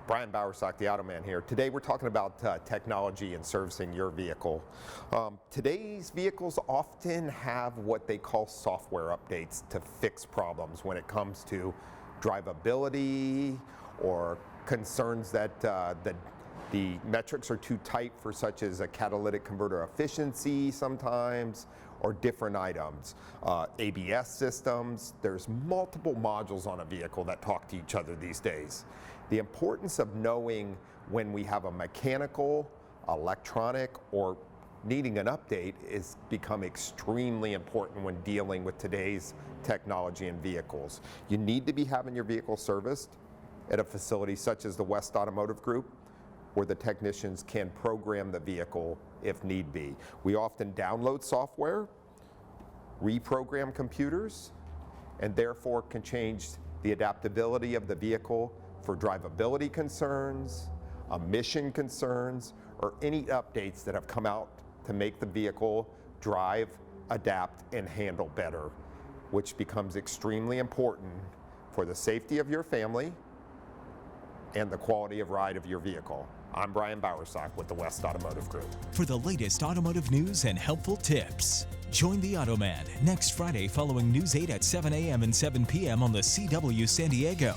Brian Bowersock, the Automan here. Today we're talking about technology and servicing your vehicle. Today's vehicles often have what they call software updates to fix problems when it comes to drivability or concerns that the metrics are too tight for such as a catalytic converter efficiency sometimes, or different items. ABS systems, there's multiple modules on a vehicle that talk to each other these days. The importance of knowing when we have a mechanical, electronic, or needing an update is become extremely important when dealing with today's technology in vehicles. You need to be having your vehicle serviced at a facility such as the West Automotive Group, where the technicians can program the vehicle if need be. We often download software, reprogram computers, and therefore can change the adaptability of the vehicle for drivability concerns, emission concerns, or any updates that have come out to make the vehicle drive, adapt, and handle better, which becomes extremely important for the safety of your family and the quality of ride of your vehicle. I'm Brian Bowersock with the West Automotive Group. For the latest automotive news and helpful tips, join the Automan next Friday following News 8 at 7 a.m. and 7 p.m. on the CW San Diego.